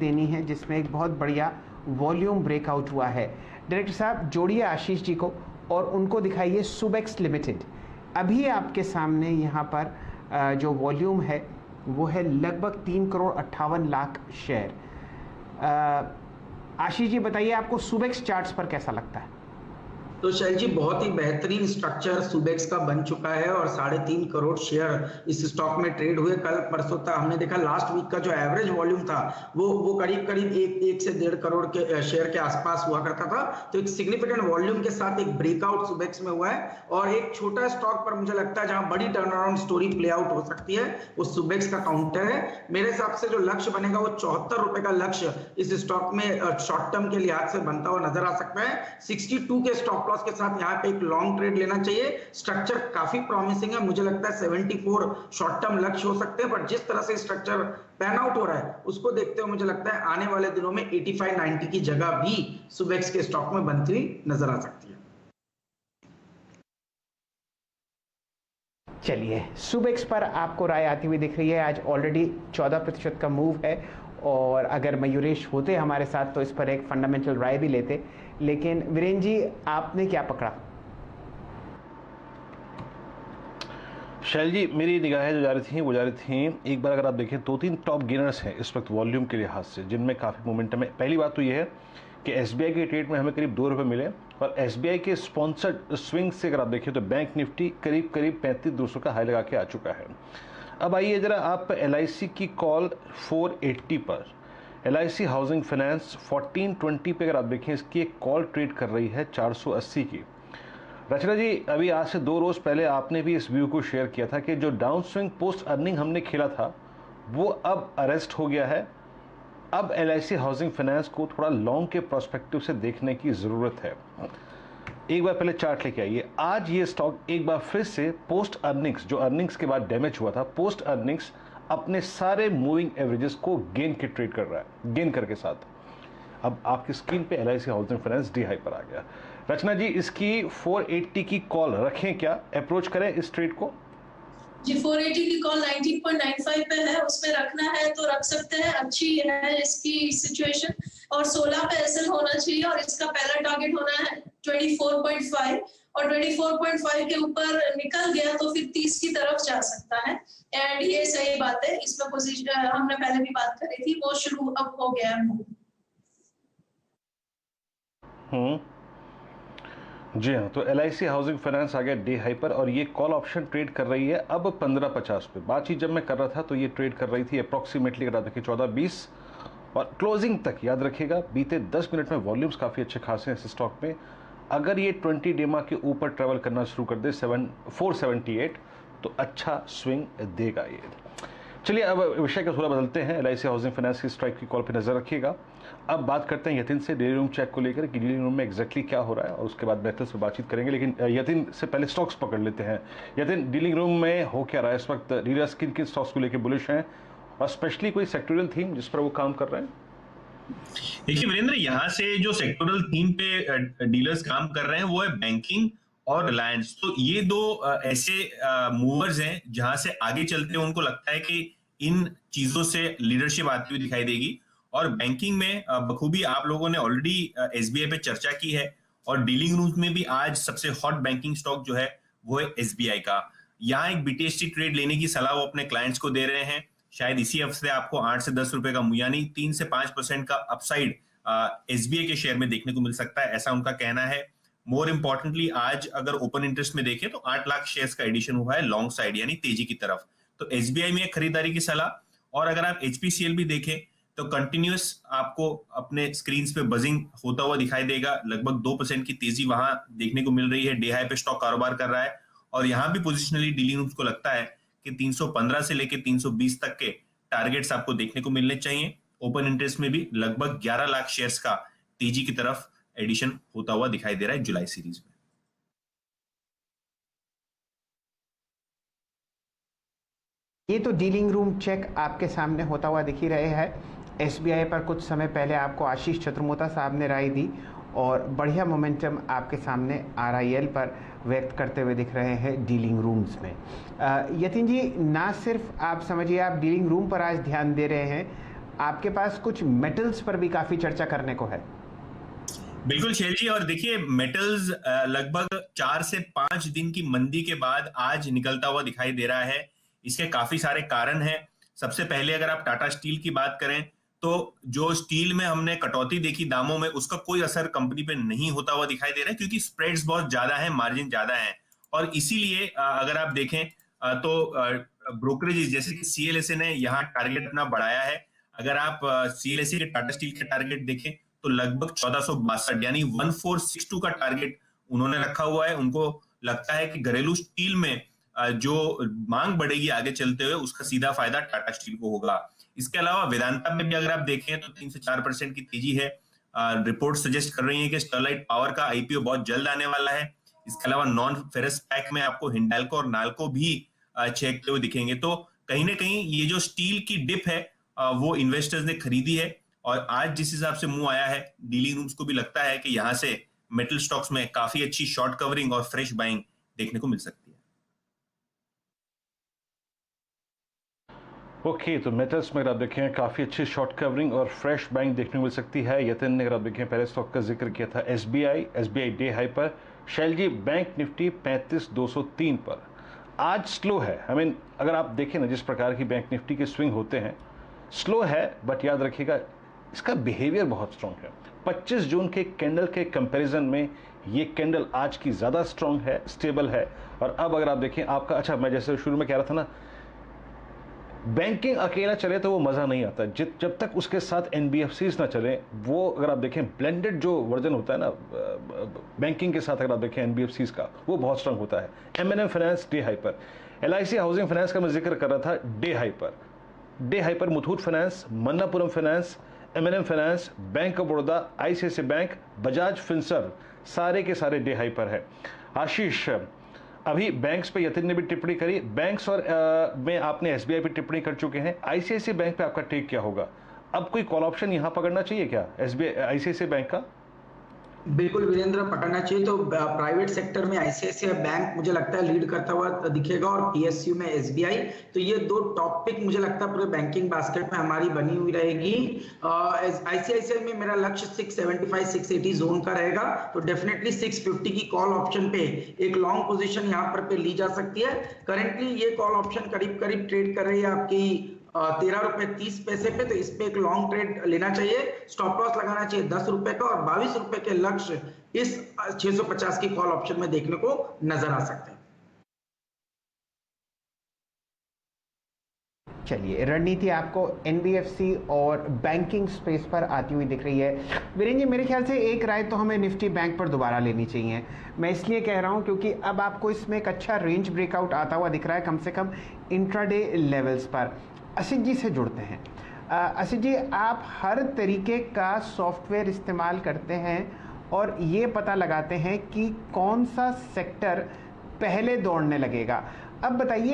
देनी है जिसमें एक बहुत बढ़िया वॉल्यूम ब्रेकआउट हुआ है। डायरेक्टर साहब जोड़िए आशीष जी को और उनको दिखाइए सुबेक्स लिमिटेड। अभी आपके सामने यहाँ पर जो वॉल्यूम है वो है लगभग 3,58,00,000 शेयर। आशीष जी बताइए आपको सुबेक्स चार्ट्स पर कैसा लगता है? तो शैल जी बहुत ही बेहतरीन स्ट्रक्चर सुबेक्स का बन चुका है और 3.5 करोड़ शेयर इस स्टॉक में ट्रेड हुए। कल परसों तक हमने देखा लास्ट वीक का जो एवरेज वॉल्यूम था वो करीब करीब 1 से 1.5 करोड़ के शेयर के आसपास हुआ करता था। तो एक सिग्निफिकेंट वॉल्यूम के साथ एक ब्रेकआउट सुबेक्स में हुआ है और एक छोटा स्टॉक पर मुझे लगता है जहां बड़ी turn around story play out हो सकती है वो सुबेक्स का काउंटर है। मेरे हिसाब से जो लक्ष्य बनेगा वो 74 रुपए का लक्ष्य इस स्टॉक में शॉर्ट टर्म के लिहाज से बनता हुआ नजर आ सकता है। 62 के स्टॉप लॉस के साथ यहाँ पे एक लॉन्ग ट्रेड लेना चाहिए। स्ट्रक्चर काफी प्रॉमिसिंग है, मुझे लगता है 74 शॉर्ट टर्म लक्ष्य हो सकते हैं, पर जिस तरह से स्ट्रक्चर पैन आउट हो रहा है उसको देखते हुए मुझे लगता है आने वाले दिनों में 85-90 की जगह भी सुबेक्स के स्टॉक में बनती हुई नजर आ सकती है। चलिए सुबेक्स पर आपको राय आती हुई दिख रही है। आज ऑलरेडी 14% का मूव है और अगर मयूरेश होते हमारे साथ तो इस पर एक फंडामेंटल राय भी लेते, लेकिन वीरेंद्र जी आपने क्या पकड़ा? शैल जी मेरी निगाहें जो जा रही थी एक बार अगर आप देखें 2-3 टॉप गेनर्स हैं इस वक्त वॉल्यूम के लिहाज से जिनमें काफ़ी मोमेंटम है। पहली बात तो ये है कि एसबीआई के ट्रेड में हमें करीब 2 रुपये मिले और एसबीआई के स्पॉन्सर्ड स्विंग से अगर आप देखें तो बैंक निफ्टी करीब 35-200 का हाई लगा के आ चुका है। अब आइए ज़रा आप एलआईसी की कॉल 480 पर, एलआईसी हाउसिंग फाइनेंस 1420 पे अगर आप देखें इसकी एक कॉल ट्रेड कर रही है 480 की। रचना जी अभी आज से 2 रोज़ पहले आपने भी इस व्यू को शेयर किया था कि जो डाउन स्विंग पोस्ट अर्निंग हमने खेला था वो अब अरेस्ट हो गया है। अब एलआईसी हाउसिंग फाइनेंस को थोड़ा लॉन्ग के प्रोस्पेक्टिव से देखने की ज़रूरत है। एक बार पहले चार्ट लेके आइए। आज ये स्टॉक एक बार फिर से पोस्ट अर्निंग्स, जो अर्निंग्स के बाद डैमेज हुआ था, पोस्ट अर्निंग्स अपने सारे मूविंग एवरेजेस को गेन के ट्रेड कर रहा है, गेन करके साथ। अब आपकी स्क्रीन पे LIC housing finance D high पर आ गया। रचना जी इसकी 480 की कॉल रखें क्या, अप्रोच करें इस ट्रेड को? जी 480 की कॉल 19.95 पे है, उसमें रखना है तो रख सकते हैं, अच्छी है इसकी सिचुएशन। और 16 पे एसएल होना चाहिए और इसका पहला टारगेट होना है 24.5 और 24.5 के ऊपर निकल गया तो फिर 30 की तरफ जा सकता है। एंड ये सही बात है, इसमें पोजीशन हमने पहले भी बात करी थी, वो शुरू अब हो गया है। जी हाँ, तो एलआईसी हाउसिंग फाइनेंस आ गया डे हाई पर और ये कॉल ऑप्शन ट्रेड कर रही है अब 15.50 पे। बातचीत जब मैं कर रहा था तो ये ट्रेड कर रही थी अप्रॉक्सीमेटली अगर देखिए 14.20 और क्लोजिंग तक। याद रखिएगा बीते 10 मिनट में वॉल्यूम्स काफ़ी अच्छे खासे हैं इस स्टॉक में। अगर ये 20 डेमा के ऊपर ट्रेवल करना शुरू कर दे 478 तो अच्छा स्विंग देगा ये। चलिए अब विषय का थोड़ा बदलते हैं। एलआईसी हाउसिंग फाइनेंस की स्ट्राइक की कॉल पे नजर रखिएगा। अब बात करते हैं यतिन से डेली रूम चेक को लेकर कि डेली रूम में एग्जैक्टली क्या हो रहा है और उसके बाद बेहतर से बातचीत करेंगे। लेकिन यतिन से पहले स्टॉक्स पकड़ लेते हैं। यतिन डीलिंग रूम में हो क्या रहा है इस वक्त? डीलर्स किन किन स्टॉक्स को लेकर बुलिश हैं और स्पेशली कोई सेक्टोरियल थीम जिस पर वो काम कर रहे हैं? देखिए वीरेंद्र, यहाँ से जो सेक्टोरल थीम पे डीलर्स काम कर रहे हैं वो है बैंकिंग और रिलायंस। तो ये दो ऐसे मूवर्स हैं जहां से आगे चलते हैं उनको लगता है कि इन चीजों से लीडरशिप आती हुई दिखाई देगी। और बैंकिंग में बखूबी आप लोगों ने ऑलरेडी एसबीआई पे चर्चा की है और डीलिंग रूम्स में भी आज सबसे हॉट बैंकिंग स्टॉक जो है वो है एसबीआई का। यहाँ एक बीटीएसटी ट्रेड लेने की सलाह वो अपने क्लाइंट्स को दे रहे हैं। शायद इसी हफ्ते आपको 8 से 10 रुपए का यानी 3 से 5% का अपसाइड एसबीआई के शेयर में देखने को मिल सकता है, ऐसा उनका कहना है। मोर इंपॉर्टेंटली आज अगर ओपन इंटरेस्ट में देखें तो 8 लाख शेयर्स का एडिशन हुआ है लॉन्ग साइड यानी तेजी की तरफ। तो एसबीआई में खरीदारी की सलाह। और अगर आप एचपीसीएल भी देखें तो कंटिन्यूअस आपको अपने स्क्रीन पे बजिंग होता हुआ दिखाई देगा। लगभग 2% की तेजी वहां देखने को मिल रही है। डे हाई पे स्टॉक कारोबार कर रहा है और यहां भी पोजिशनली डीलिंग रूम्स को लगता है कि 315 से लेकर 320 तक के टारगेट्स आपको देखने को मिलने चाहिए। ओपन इंटरेस्ट में भी लगभग 11 लाख शेयर्स का तेजी की तरफ एडिशन होता हुआ दिखाई दे रहा है जुलाई सीरीज में। ये तो डीलिंग रूम चेक आपके सामने होता हुआ दिख ही रहे हैं। एसबीआई पर कुछ समय पहले आपको आशीष चतुर्मोता साहब ने राय दी और बढ़िया मोमेंटम आपके सामने आरआईएल पर व्यक्त करते हुए दिख रहे हैं डीलिंग रूम्स में। यतिन जी, ना सिर्फ आप समझिए आप डीलिंग रूम पर आज ध्यान दे रहे हैं, आपके पास कुछ मेटल्स पर भी काफी चर्चा करने को है। बिल्कुल शैल जी, और देखिए मेटल्स लगभग 4 से 5 दिन की मंदी के बाद आज निकलता हुआ दिखाई दे रहा है। इसके काफी सारे कारण हैं। सबसे पहले अगर आप टाटा स्टील की बात करें तो जो स्टील में हमने कटौती देखी दामों में, उसका कोई असर कंपनी पे नहीं होता हुआ दिखाई दे रहा है, क्योंकि स्प्रेड्स बहुत ज्यादा है, मार्जिन ज्यादा है। और इसीलिए अगर आप देखें तो ब्रोकरेज जैसे कि सीएलएसए ने यहाँ टारगेट अपना बढ़ाया है। अगर आप सीएलएसए के टाटा स्टील के टारगेट देखें तो लगभग 1462 यानी 1462 का टारगेट उन्होंने रखा हुआ है। उनको लगता है कि घरेलू स्टील में जो मांग बढ़ेगी आगे चलते हुए, उसका सीधा फायदा टाटा स्टील को होगा। इसके अलावा वेदांता में भी अगर आप देखें तो 3 से 4% की तेजी है। रिपोर्ट सजेस्ट कर रही है कि स्टरलाइट पावर का आईपीओ बहुत जल्द आने वाला है। इसके अलावा नॉन फेरस पैक में आपको हिंडाल्को और नाल्को भी छेकते हुए दिखेंगे। तो कहीं ना कहीं ये जो स्टील की डिप है वो इन्वेस्टर्स ने खरीदी है, और आज जिस हिसाब से मुंह आया है, डीलिंग रूम्स को भी लगता है कि यहां से मेटल स्टॉक्स में काफी अच्छी शॉर्ट कवरिंग और फ्रेश बाइंग देखने को मिल सकती है। ओके, तो मेटल्स में अगर आप देखें काफ़ी अच्छी शॉर्ट कवरिंग और फ्रेश बाइंग देखने को मिल सकती है। यतिन ने अगर आप देखें पहले स्टॉक का जिक्र किया था एसबीआई डे हाई पर। शैल जी, बैंक निफ्टी 35,203 पर आज स्लो है। अगर आप देखें ना जिस प्रकार की बैंक निफ्टी के स्विंग होते हैं, स्लो है, बट याद रखिएगा इसका बिहेवियर बहुत स्ट्रांग है। 25 जून के कैंडल के कंपैरिजन में ये कैंडल आज की ज़्यादा स्ट्रांग है, स्टेबल है। और अब अगर आप देखें आपका, अच्छा मैं जैसे शुरू में कह रहा था ना, बैंकिंग अकेला चले तो वो मज़ा नहीं आता जब तक उसके साथ एनबीएफसीज ना चले। वो अगर आप देखें ब्लेंडेड जो वर्जन होता है ना बैंकिंग के साथ, अगर आप देखें एनबीएफसीज का, वो बहुत स्ट्रांग होता है। एमएनएम फाइनेंस डे हाई पर, एलआईसी हाउसिंग फाइनेंस का मैं जिक्र कर रहा था डे हाई पर Muthoot finance, Manappuram finance, MNM finance, bank of Baroda, ICICI bank, Bajaj Finserv, सारे के सारे डे हाई पर है। आशीष, अभी बैंक्स पे यतिन ने भी टिप्पणी करी, बैंक्स और में आपने एसबीआई पे टिप्पणी कर चुके हैं। आईसीआईसीआई बैंक पे आपका टेक क्या होगा? अब कोई कॉल ऑप्शन यहां पकड़ना चाहिए क्या एसबीआई आईसीआईसीआई बैंक का? बिल्कुल वीरेंद्र, पकड़ना चाहिए। तो प्राइवेट सेक्टर में आईसीआईसीआई बैंक मुझे लगता है लीड करता हुआ दिखेगा, और पीएसयू में एसबीआई। तो ये दो टॉप पिक मुझे लगता है पूरे बैंकिंग बास्केट में हमारी बनी हुई रहेगी। आईसीआईसीआई में मेरा लक्ष्य 675-680 जोन का रहेगा, तो डेफिनेटली 650 की कॉल ऑप्शन पे एक लॉन्ग पोजीशन यहाँ पर ली जा सकती है। करेंटली ये कॉल ऑप्शन करीब करीब ट्रेड कर रही है आपकी 13 रुपए 30 पैसे पे, तो इस पे एक लॉन्ग ट्रेड लेना चाहिए। स्टॉप लॉस लगाना चाहिए 10 रुपए का, और 22 रुपए के लक्ष्य इस 650 की कॉल ऑप्शन में देखने को नजर आ सकते हैं। चलिए, रणनीति आपको एनबीएफसी और बैंकिंग स्पेस पर आती हुई दिख रही है। वीरेंद्र जी, मेरे ख्याल से एक राय तो हमें निफ्टी बैंक पर दोबारा लेनी चाहिए। मैं इसलिए कह रहा हूं क्योंकि अब आपको इसमें एक अच्छा रेंज ब्रेकआउट आता हुआ दिख रहा है, कम से कम इंट्राडे लेवल्स पर। असित जी से जुड़ते हैं। असित जी, आप हर तरीके का सॉफ्टवेयर इस्तेमाल करते हैं और ये पता लगाते हैं कि कौन सा सेक्टर पहले दौड़ने लगेगा। अब बताइए